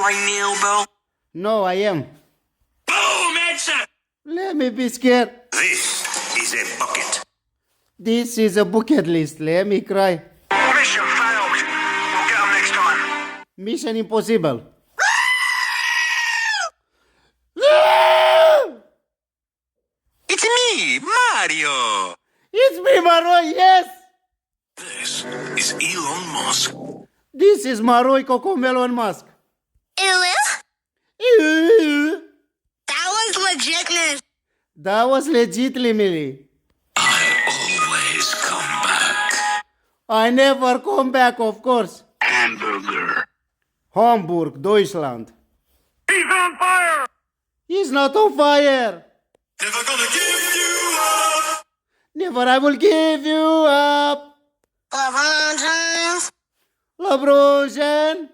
right now, bro? No, I am. Boom, headshot! Let me be scared. This is a bucket. This is a bucket list. Let me cry. Mission failed. We'll get them next time. Mission impossible. It's me, Mario. It's me, Maroi, yes! This is Elon Musk. This is Maroi Cocomelon Musk. Ew. That was legitness. That was legitimately. I always come back. I never come back, of course. Hamburger. Hamburg, Deutschland. He's on fire! He's not on fire. Never gonna give you up. Never I will give you up. LeBron James. LeBron James.